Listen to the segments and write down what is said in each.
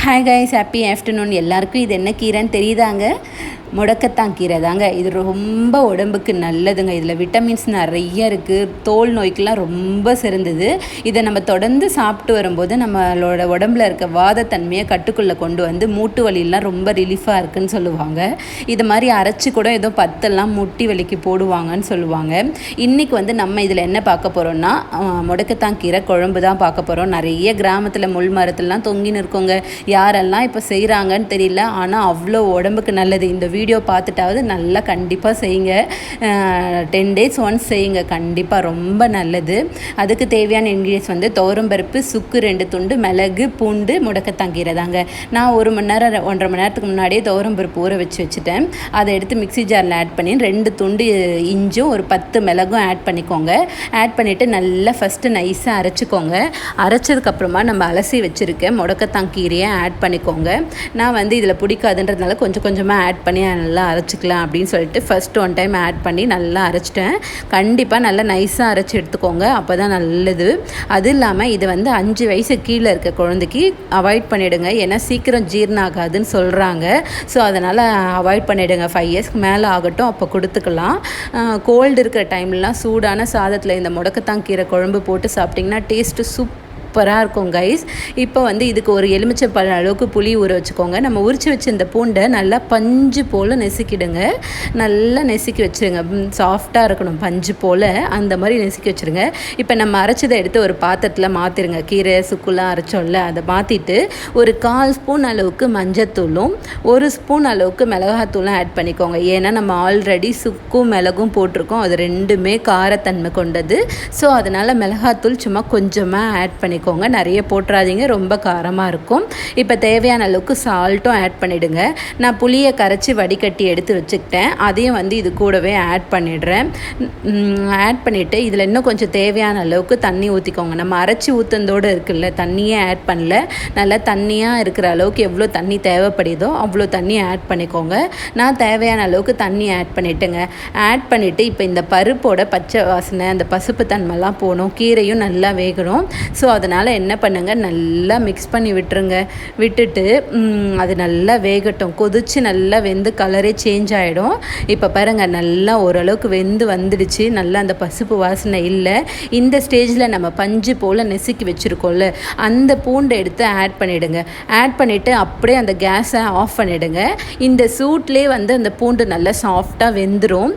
Hi guys, happy afternoon. எல்லாருக்கும் இது என்ன கீரைன்னு தெரியுதாங்க? முடக்கத்தான் கீரை தாங்க. இது ரொம்ப உடம்புக்கு நல்லதுங்க. இதில் விட்டமின்ஸ் நிறைய இருக்குது. தோல் நோய்க்கெலாம் ரொம்ப சிறந்தது. இதை நம்ம தொடர்ந்து சாப்பிட்டு வரும்போது நம்மளோட உடம்புல இருக்க வாதத்தன்மையை கட்டுக்குள்ளே கொண்டு வந்து மூட்டு வலியெல்லாம் ரொம்ப ரிலீஃபாக இருக்குதுன்னு சொல்லுவாங்க. இது மாதிரி அரைச்சி கூட ஏதோ பத்தெல்லாம் முட்டி வலிக்கு போடுவாங்கன்னு சொல்லுவாங்க. இன்றைக்கி வந்து நம்ம இதில் என்ன பார்க்க போகிறோம்னா முடக்கத்தான் கீரை குழம்பு தான் பார்க்க போகிறோம். நிறைய கிராமத்தில் முள் மரத்துலலாம் தொங்கின்னு இருக்கோங்க. யாரெல்லாம் இப்போ செய்கிறாங்கன்னு தெரியல, ஆனால் அவ்வளோ உடம்புக்கு நல்லது. இந்த வீடியோ பார்த்துட்டாவது நல்லா கண்டிப்பாக செய்யுங்க. 10 days ஒன்ஸ் செய்யுங்க, கண்டிப்பாக ரொம்ப நல்லது. அதுக்கு தேவையான இன்க்ரீடியன்ஸ் வந்து துவரம்பருப்பு, சுக்கு 2 துண்டு, மிளகு, பூண்டு, முடக்கத்தான் கீரை தாங்க. நான் 1 மணி நேரம் 1.5 மணி நேரத்துக்கு முன்னாடியே துவரம்பருப்பு ஊற வச்சுட்டேன். அதை எடுத்து மிக்ஸி ஜாரில் ஆட் பண்ணி 2 துண்டு இஞ்சும் ஒரு 10 மிளகும் ஆட் பண்ணிக்கோங்க. ஆட் பண்ணிவிட்டு நல்லா ஃபஸ்ட்டு நைஸாக அரைச்சிக்கோங்க. அரைச்சதுக்கப்புறமா நம்ம அலசி வச்சுருக்க முடக்கத்தான் கீரையை ஆட் பண்ணிக்கோங்க. நான் வந்து இதில் பிடிக்காதுன்றதுனால கொஞ்சம் கொஞ்சமாக ஆட் பண்ணி நல்லா அரைச்சிக்கலாம் அப்படின்னு சொல்லிட்டு ஃபஸ்ட் 1 டைம் ஆட் பண்ணி நல்லா அரைச்சிட்டேன். கண்டிப்பாக நல்லா நைஸாக அரைச்சி எடுத்துக்கோங்க, அப்போ தான் நல்லது. அது இல்லாமல் இது வந்து 5 வயசு கீழே இருக்க குழந்தைக்கு அவாய்ட் பண்ணிவிடுங்க. ஏன்னா சீக்கிரம் ஜீரணம் ஆகாதுன்னு சொல்கிறாங்க. ஸோ அதனால் அவாய்ட் பண்ணிவிடுங்க. 5 இயர்ஸ்க்கு மேலே ஆகட்டும், அப்போ கொடுத்துக்கலாம். கோல்டு இருக்கிற டைம்லாம் சூடான சாதத்தில் இந்த முடக்கத்தான் கீரை குழம்பு போட்டு சாப்பிட்டிங்கன்னா டேஸ்ட்டு சூப்பராக இருக்கும் கைஸ். இப்போ வந்து இதுக்கு ஒரு எலுமிச்சை பழம் அளவுக்கு புளி ஊற வச்சுக்கோங்க. நம்ம உரிச்சு வச்சு இந்த பூண்டை நல்லா பஞ்சு போல் நெசுக்கிடுங்க. நல்லா நெசுக்கி வச்சுருங்க. சாஃப்டாக இருக்கணும், பஞ்சு போல் அந்த மாதிரி நெசுக்கி வச்சுருங்க. இப்போ நம்ம அரைச்சதை எடுத்து ஒரு பாத்திரத்தில் மாற்றிடுங்க. கீரை சுக்குலாம் அரைச்சோம்ல, அதை மாற்றிட்டு ஒரு 1/4 ஸ்பூன் அளவுக்கு மஞ்சத்தூளும் 1 ஸ்பூன் அளவுக்கு மிளகாத்தூளும் ஆட் பண்ணிக்கோங்க. ஏன்னா நம்ம ஆல்ரெடி சுக்கும் மிளகும் போட்டிருக்கோம், அது ரெண்டுமே காரத்தன்மை கொண்டது. ஸோ அதனால் மிளகாத்தூள் சும்மா கொஞ்சமாக ஆட் பண்ணிக்கோங்க. நிறைய போட்டுறாதீங்க, ரொம்ப காரமாக இருக்கும். இப்போ தேவையான அளவுக்கு சால்ட்டும் ஆட் பண்ணிவிடுங்க. நான் புளியை கரைச்சி வடிகட்டி எடுத்து வச்சுக்கிட்டேன். அதையும் வந்து இது கூடவே ஆட் பண்ணிடுறேன். ஆட் பண்ணிவிட்டு இதில் இன்னும் கொஞ்சம் தேவையான அளவுக்கு தண்ணி ஊற்றிக்கோங்க. நம்ம அரைச்சி ஊற்றுனதோடு இருக்குல்ல, தண்ணியே ஆட் பண்ணல. நல்லா தண்ணியாக இருக்கிற அளவுக்கு எவ்வளோ தண்ணி தேவைப்படுதோ அவ்வளோ தண்ணி ஆட் பண்ணிக்கோங்க. நான் தேவையான அளவுக்கு தண்ணி ஆட் பண்ணிவிட்டுங்க. ஆட் பண்ணிவிட்டு இப்போ இந்த பருப்போட பச்சை வாசனை, அந்த பசுப்பு தன்மைலாம் போகணும். கீரையும் நல்லா வேகணும். ஸோ அதனால் என்ன பண்ணுங்கள், நல்லா மிக்ஸ் பண்ணி விட்டுருங்க. விட்டுட்டு அது நல்லா வேகட்டும். கொதித்து நல்லா வெந்து கலரே சேஞ்ச் ஆகிடும். இப்போ பாருங்கள், நல்லா ஓரளவுக்கு வெந்து வந்துடுச்சு. நல்லா அந்த பசுப்பு வாசனை இல்லை. இந்த ஸ்டேஜில் நம்ம பஞ்சு போல் நெசுக்கி வச்சுருக்கோம்ல, அந்த பூண்டை எடுத்து ஆட் பண்ணிவிடுங்க. ஆட் பண்ணிவிட்டு அப்படியே அந்த கேஸை ஆஃப் பண்ணிவிடுங்க. இந்த சூட்லேயே வந்து அந்த பூண்டு நல்லா சாஃப்டாக வெந்துடும்.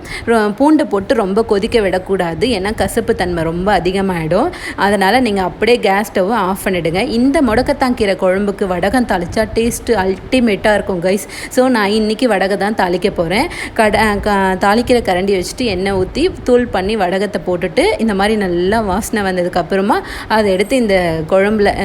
பூண்டை போட்டு ரொம்ப கொதிக்க விடக்கூடாது, ஏன்னா கசப்பு தன்மை ரொம்ப அதிகமாகிடும். அதனால் நீங்கள் அப்படியே கேஸ் ஸ்டவ்வை ஆஃப் பண்ணிவிடுங்க. இந்த முடக்கத்தான் கீரை குழம்புக்கு வடகம் தாளித்தா டேஸ்ட்டு அல்டிமேட்டாக இருக்கும் கைஸ். ஸோ நான் இன்றைக்கி வடகை தான் தாளிக்க போகிறேன். தாளிக்கிற கரண்டி வச்சுட்டு எண்ணெய் ஊற்றி தூள் பண்ணி வடகத்தை போட்டுட்டு இந்த மாதிரி நல்லா வாசனை வந்ததுக்கப்புறமா அதை எடுத்து இந்த குழம்புல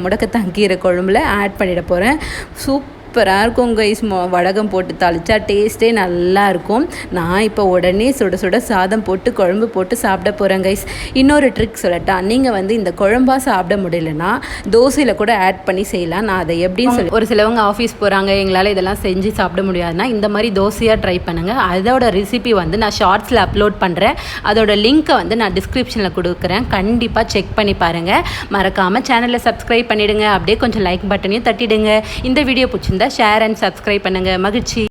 முடக்கத்தான் கீரை குழம்புல ஆட் பண்ணிட போகிறேன். சூப்பராக இருக்கும் கைஸ். வடகம் போட்டு தாளித்தா டேஸ்ட்டே நல்லாயிருக்கும். நான் இப்போ உடனே சுட சுட சாதம் போட்டு குழம்பு போட்டு சாப்பிட போகிறேன் கைஸ். இன்னொரு ட்ரிக் சொல்லட்டா, நீங்கள் வந்து இந்த குழம்பா சாப்பிட முடியலன்னா தோசையில் கூட ஆட் பண்ணி செய்யலாம். நான் அதை எப்படின்னு சொல்லி, ஒரு சிலவங்க ஆஃபீஸ் போகிறாங்க, எங்களால் இதெல்லாம் செஞ்சு சாப்பிட முடியாதுன்னா இந்த மாதிரி தோசையாக ட்ரை பண்ணுங்கள். அதோட ரெசிபி வந்து நான் ஷார்ட்ஸில் அப்லோட் பண்ணுறேன். அதோட லிங்க்கை வந்து நான் டிஸ்கிரிப்ஷனில் கொடுக்குறேன். கண்டிப்பாக செக் பண்ணி பாருங்கள். மறக்காமல் சேனலை சப்ஸ்கிரைப் பண்ணிவிடுங்க. அப்படியே கொஞ்சம் லைக் பட்டனையும் தட்டிடுங்க. இந்த வீடியோ பிடிச்சிருந்தா ஷேர் அண்ட் சப்ஸ்கிரைப் பண்ணுங்கள். மகிழ்ச்சி.